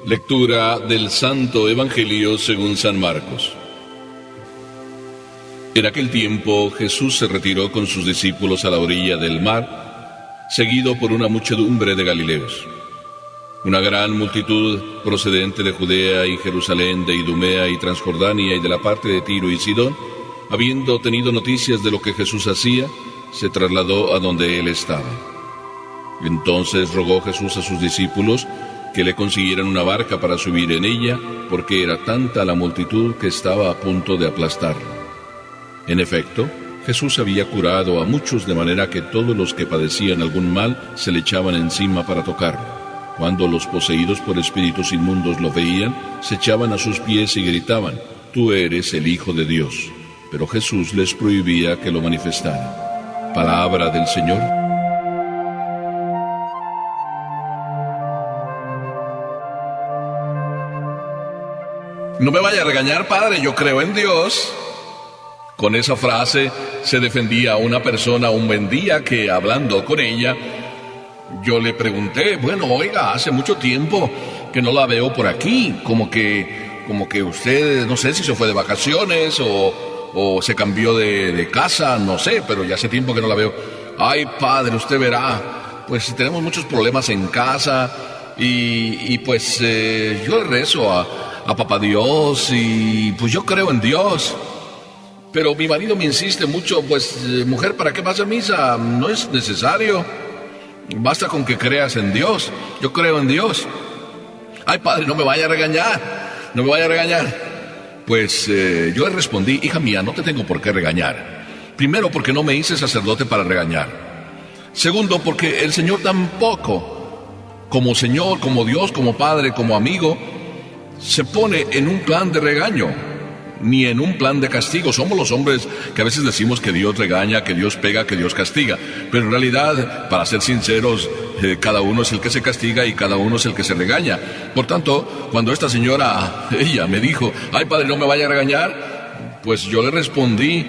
Lectura del Santo Evangelio según San Marcos. En aquel tiempo Jesús se retiró con sus discípulos a la orilla del mar, seguido por una muchedumbre de galileos. Una gran multitud procedente de Judea y Jerusalén, de Idumea y Transjordania y de la parte de Tiro y Sidón, habiendo tenido noticias de lo que Jesús hacía, se trasladó a donde él estaba. Entonces rogó Jesús a sus discípulos que le consiguieran una barca para subir en ella, porque era tanta la multitud que estaba a punto de aplastarlo. En efecto, Jesús había curado a muchos, de manera que todos los que padecían algún mal se le echaban encima para tocarlo. Cuando los poseídos por espíritus inmundos lo veían, se echaban a sus pies y gritaban: «Tú eres el Hijo de Dios». Pero Jesús les prohibía que lo manifestaran. Palabra del Señor. No me vaya a regañar, padre, yo creo en Dios. Con esa frase se defendía a una persona un buen día que, hablando con ella, yo le pregunté: bueno, oiga, hace mucho tiempo que no la veo por aquí, como que usted, no sé si se fue de vacaciones o se cambió de casa, no sé, pero ya hace tiempo que no la veo. Ay, padre, usted verá, pues tenemos muchos problemas en casa y pues yo le rezo a Papá Dios y pues yo creo en Dios. Pero mi marido me insiste mucho, pues mujer, ¿para qué vas a misa? No es necesario. Basta con que creas en Dios. Yo creo en Dios. Ay, padre, no me vaya a regañar. No me vaya a regañar. Pues yo le respondí: hija mía, no te tengo por qué regañar. Primero, porque no me hice sacerdote para regañar. Segundo, porque el Señor tampoco, como Señor, como Dios, como Padre, como amigo, se pone en un plan de regaño, ni en un plan de castigo. Somos los hombres que a veces decimos que Dios regaña, que Dios pega, que Dios castiga. Pero en realidad, para ser sinceros, cada uno es el que se castiga y cada uno es el que se regaña. Por tanto, cuando esta señora, ella me dijo: ay, padre, no me vaya a regañar, pues yo le respondí: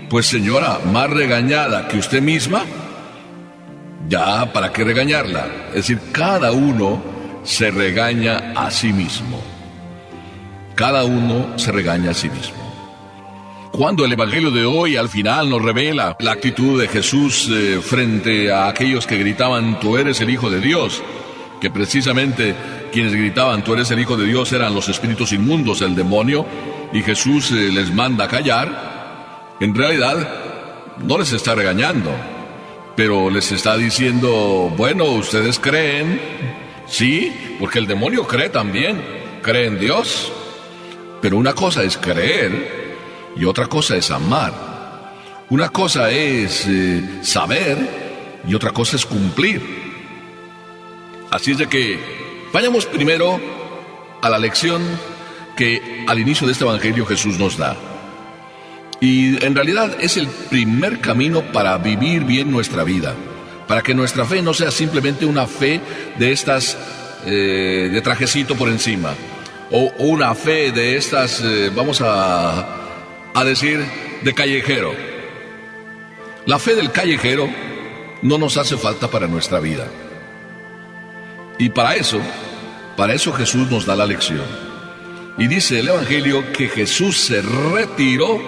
pues señora, más regañada que usted misma, ya, ¿para qué regañarla? Es decir, cada uno se regaña a sí mismo. Cada uno se regaña a sí mismo. Cuando el Evangelio de hoy al final nos revela la actitud de Jesús frente a aquellos que gritaban: tú eres el Hijo de Dios, que precisamente quienes gritaban: tú eres el Hijo de Dios, eran los espíritus inmundos, el demonio, y Jesús les manda a callar, en realidad no les está regañando, pero les está diciendo: bueno, ustedes creen, sí, porque el demonio cree también, cree en Dios. Pero una cosa es creer y otra cosa es amar. Una cosa es saber y otra cosa es cumplir. Así es de que vayamos primero a la lección que al inicio de este Evangelio Jesús nos da. Y en realidad es el primer camino para vivir bien nuestra vida, para que nuestra fe no sea simplemente una fe de estas de trajecito por encima, o una fe de estas, vamos a decir, de callejero. La fe del callejero no nos hace falta para nuestra vida. Y para eso Jesús nos da la lección. Y dice el Evangelio que Jesús se retiró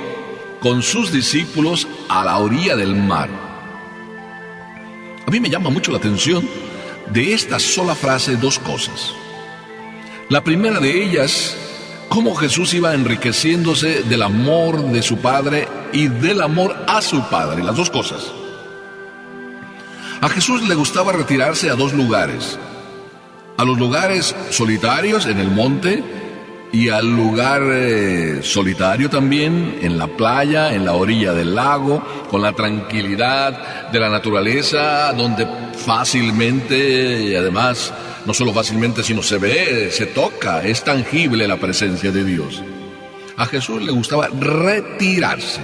con sus discípulos a la orilla del mar. A mí me llama mucho la atención de esta sola frase dos cosas. La primera de ellas, cómo Jesús iba enriqueciéndose del amor de su Padre y del amor a su Padre, las dos cosas. A Jesús le gustaba retirarse a dos lugares: a los lugares solitarios en el monte y al lugar solitario también en la playa, en la orilla del lago, con la tranquilidad de la naturaleza, donde fácilmente, y además no solo fácilmente, sino se ve, se toca, es tangible la presencia de Dios. A Jesús le gustaba retirarse,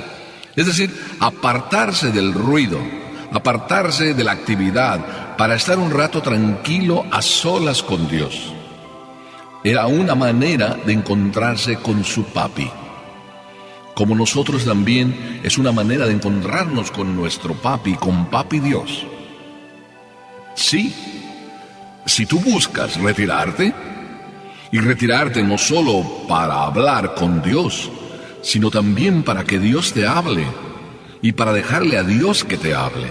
es decir, apartarse del ruido, apartarse de la actividad, para estar un rato tranquilo a solas con Dios. Era una manera de encontrarse con su papi. Como nosotros también es una manera de encontrarnos con nuestro papi, con papi Dios. Sí, si tú buscas retirarte, Y retirarte no solo para hablar con Dios, sino también para que Dios te hable y para dejarle a Dios que te hable.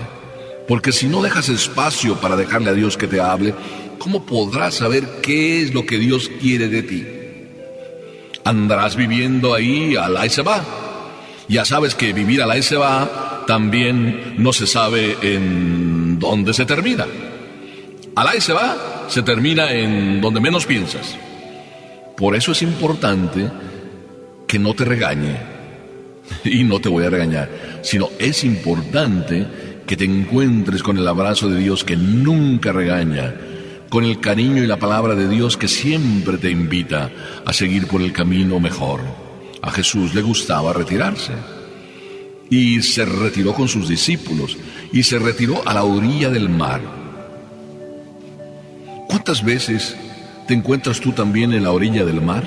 Porque si no dejas espacio para dejarle a Dios que te hable, ¿cómo podrás saber qué es lo que Dios quiere de ti? Andarás viviendo ahí al ahí se va. Ya sabes que vivir al ahí se va también no se sabe en dónde se termina. Al ahí se va, se termina en donde menos piensas. Por eso es importante que no te regañe, y no te voy a regañar, sino es importante que te encuentres con el abrazo de Dios que nunca regaña, con el cariño y la palabra de Dios que siempre te invita a seguir por el camino mejor. A Jesús le gustaba retirarse, y se retiró con sus discípulos, y se retiró a la orilla del mar. ¿Cuántas veces te encuentras tú también en la orilla del mar?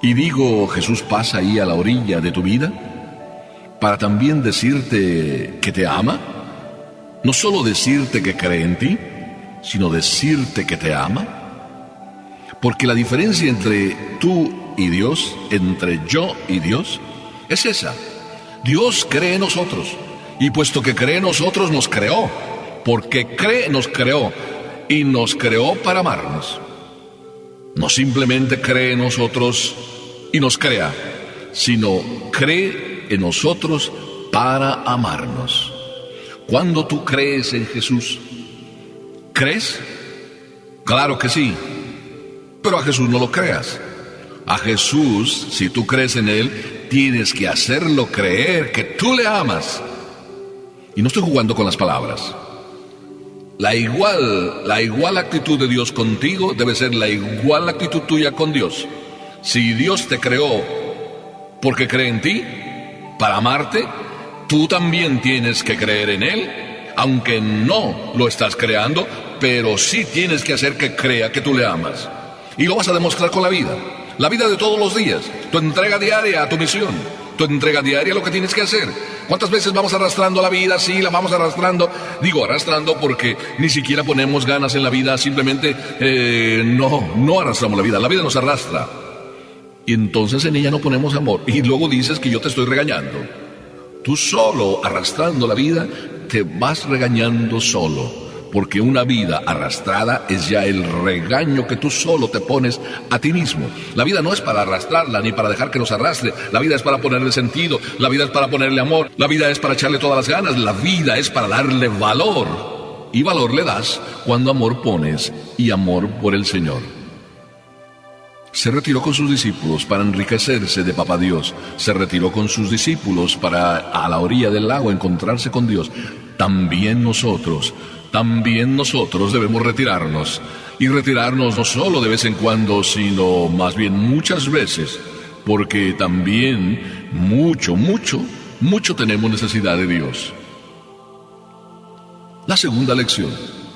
Y digo, Jesús pasa ahí a la orilla de tu vida para también decirte que te ama. No solo decirte que cree en ti, sino decirte que te ama. Porque la diferencia entre tú y Dios, entre yo y Dios, es esa. Dios cree en nosotros, y puesto que cree en nosotros, nos creó. Porque cree, nos creó, y nos creó para amarnos. No simplemente cree en nosotros y nos crea, sino cree en nosotros para amarnos. Cuando tú crees en Jesús, ¿crees? Claro que sí, pero a Jesús no lo creas. A Jesús, si tú crees en Él, tienes que hacerlo creer que tú le amas. Y no estoy jugando con las palabras. La igual actitud de Dios contigo debe ser la igual actitud tuya con Dios. Si Dios te creó porque cree en ti, para amarte, tú también tienes que creer en Él, aunque no lo estás creando, pero sí tienes que hacer que crea que tú le amas. Y lo vas a demostrar con la vida de todos los días, tu entrega diaria a tu misión, tu entrega diaria a lo que tienes que hacer. ¿Cuántas veces vamos arrastrando la vida? Sí, la vamos arrastrando. Digo arrastrando porque ni siquiera ponemos ganas en la vida, simplemente no arrastramos la vida nos arrastra. Y entonces en ella no ponemos amor. Y luego dices que yo te estoy regañando. Tú solo arrastrando la vida te vas regañando solo. Porque una vida arrastrada es ya el regaño que tú solo te pones a ti mismo. La vida no es para arrastrarla ni para dejar que nos arrastre. La vida es para ponerle sentido, la vida es para ponerle amor, la vida es para echarle todas las ganas, la vida es para darle valor. Y valor le das cuando amor pones y amor por el Señor. Se retiró con sus discípulos para enriquecerse de Papá Dios. Se retiró con sus discípulos para a la orilla del lago encontrarse con Dios. También nosotros debemos retirarnos. Y retirarnos no solo de vez en cuando, sino más bien muchas veces. Porque también mucho tenemos necesidad de Dios. La segunda lección,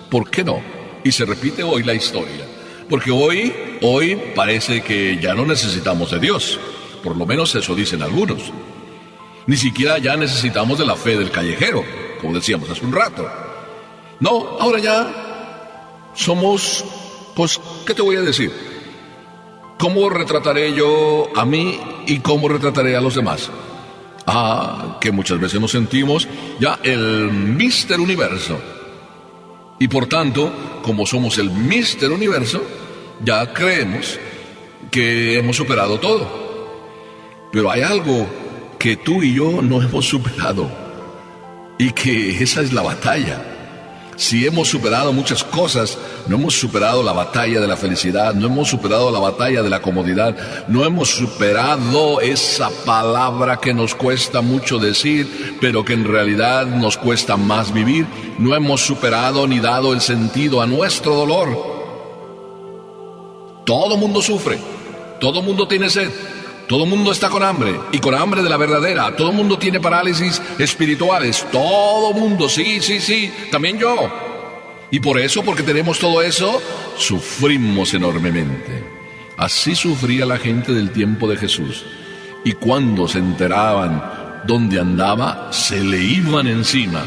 ¿por qué no? Y se repite hoy la historia. Porque hoy parece que ya no necesitamos de Dios. Por lo menos eso dicen algunos. Ni siquiera ya necesitamos de la fe del callejero, como decíamos hace un rato. No, ahora ya somos, pues, ¿qué te voy a decir? ¿Cómo retrataré yo a mí y cómo retrataré a los demás? Que muchas veces nos sentimos ya el Mister Universo. Y por tanto, como somos el Mister Universo, ya creemos que hemos superado todo. Pero hay algo que tú y yo no hemos superado, y que esa es la batalla. Si hemos superado muchas cosas, no hemos superado la batalla de la felicidad, no hemos superado la batalla de la comodidad, no hemos superado esa palabra que nos cuesta mucho decir, pero que en realidad nos cuesta más vivir. No hemos superado ni dado el sentido a nuestro dolor. Todo mundo sufre, todo mundo tiene sed, todo mundo está con hambre, y con hambre de la verdadera. Todo mundo tiene parálisis espirituales, todo mundo, sí, también yo. Y por eso, porque tenemos todo eso, sufrimos enormemente. Así sufría la gente del tiempo de Jesús. Y cuando se enteraban dónde andaba, se le iban encima.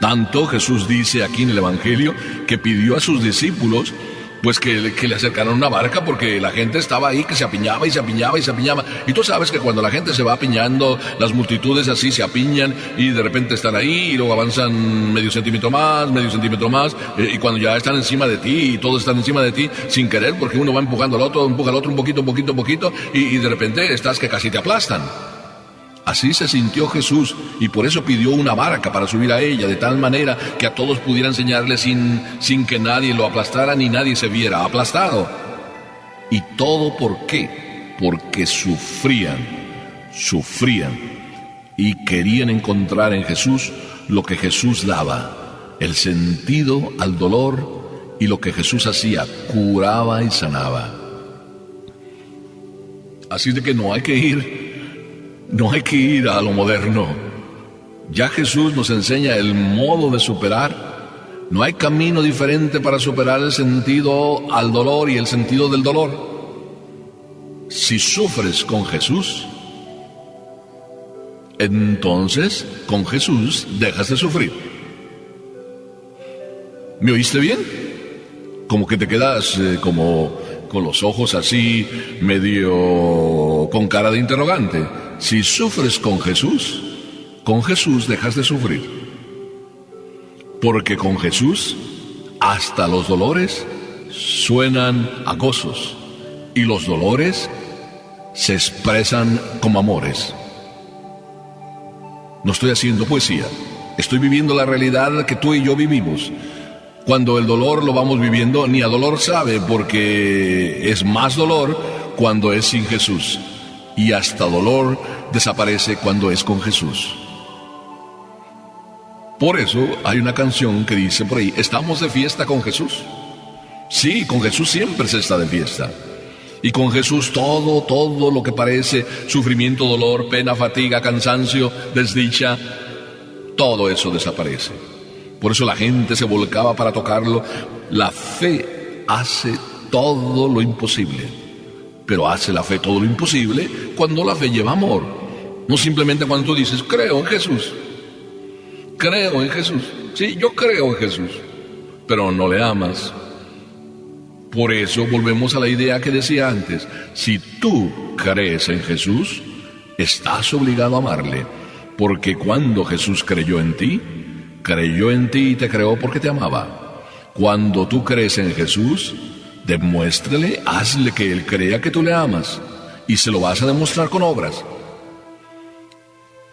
Tanto Jesús dice aquí en el Evangelio que pidió a sus discípulos Pues que le acercaron una barca porque la gente estaba ahí que se apiñaba y se apiñaba y se apiñaba. Y tú sabes que cuando la gente se va apiñando, las multitudes así se apiñan y de repente están ahí y luego avanzan medio centímetro más, y cuando ya están encima de ti y todos están encima de ti sin querer porque uno va empujando al otro, empuja al otro un poquito, y de repente estás que casi te aplastan. Así se sintió Jesús y por eso pidió una barca para subir a ella, de tal manera que a todos pudiera enseñarle sin que nadie lo aplastara ni nadie se viera aplastado. ¿Y todo por qué? Porque sufrían y querían encontrar en Jesús lo que Jesús daba, el sentido al dolor y lo que Jesús hacía, curaba y sanaba. Así de que no hay que ir a lo moderno. Ya Jesús nos enseña el modo de superar. No hay camino diferente para superar el sentido al dolor y el sentido del dolor. Si sufres con Jesús, entonces con Jesús dejas de sufrir. ¿Me oíste bien? Como que te quedas como con los ojos así, medio con cara de interrogante. Si sufres con Jesús dejas de sufrir. Porque con Jesús hasta los dolores suenan a gozos y los dolores se expresan como amores. No estoy haciendo poesía, estoy viviendo la realidad que tú y yo vivimos. Cuando el dolor lo vamos viviendo, ni a dolor sabe, porque es más dolor cuando es sin Jesús. Y hasta dolor desaparece cuando es con Jesús. Por eso hay una canción que dice por ahí, ¿estamos de fiesta con Jesús? Sí, con Jesús siempre se está de fiesta. Y con Jesús todo lo que parece sufrimiento, dolor, pena, fatiga, cansancio, desdicha, todo eso desaparece. Por eso la gente se volcaba para tocarlo. La fe hace todo lo imposible. Pero hace la fe todo lo imposible cuando la fe lleva amor. No simplemente cuando tú dices, creo en Jesús. Creo en Jesús. Sí, yo creo en Jesús. Pero no le amas. Por eso volvemos a la idea que decía antes. Si tú crees en Jesús, estás obligado a amarle. Porque cuando Jesús creyó en ti y te creó porque te amaba. Cuando tú crees en Jesús, demuéstrale, hazle que Él crea que tú le amas. Y se lo vas a demostrar con obras.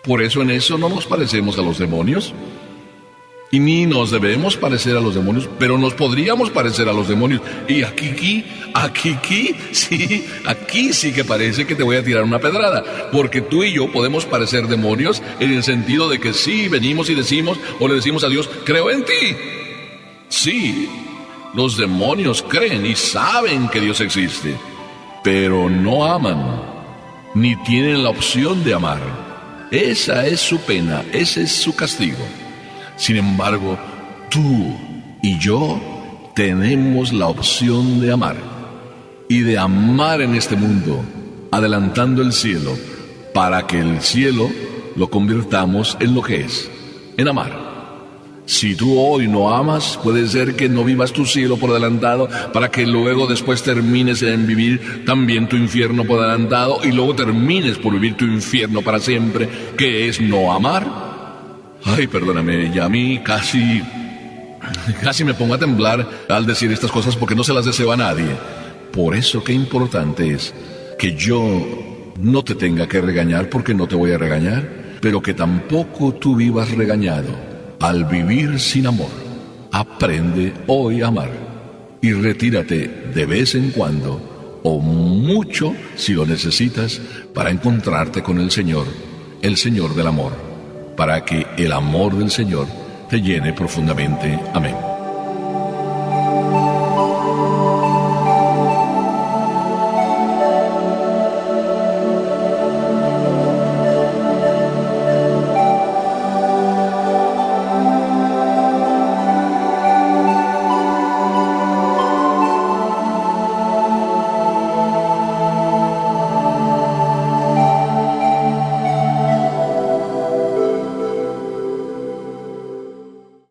Por eso en eso no nos parecemos a los demonios. Y ni nos debemos parecer a los demonios, pero nos podríamos parecer a los demonios. Y aquí sí que parece que te voy a tirar una pedrada. Porque tú y yo podemos parecer demonios en el sentido de que sí, venimos y decimos, o le decimos a Dios, creo en ti. Sí, los demonios creen y saben que Dios existe, pero no aman, ni tienen la opción de amar. Esa es su pena, ese es su castigo. Sin embargo, tú y yo tenemos la opción de amar. Y de amar en este mundo, adelantando el cielo, para que el cielo lo convirtamos en lo que es, en amar. Si tú hoy no amas, puede ser que no vivas tu cielo por adelantado, para que luego después termines en vivir también tu infierno por adelantado, y luego termines por vivir tu infierno para siempre, que es no amar. Ay, perdóname, ya a mí casi me pongo a temblar al decir estas cosas porque no se las deseo a nadie. Por eso qué importante es que yo no te tenga que regañar porque no te voy a regañar, pero que tampoco tú vivas regañado al vivir sin amor. Aprende hoy a amar y retírate de vez en cuando o mucho si lo necesitas para encontrarte con el Señor del amor, para que el amor del Señor te llene profundamente. Amén.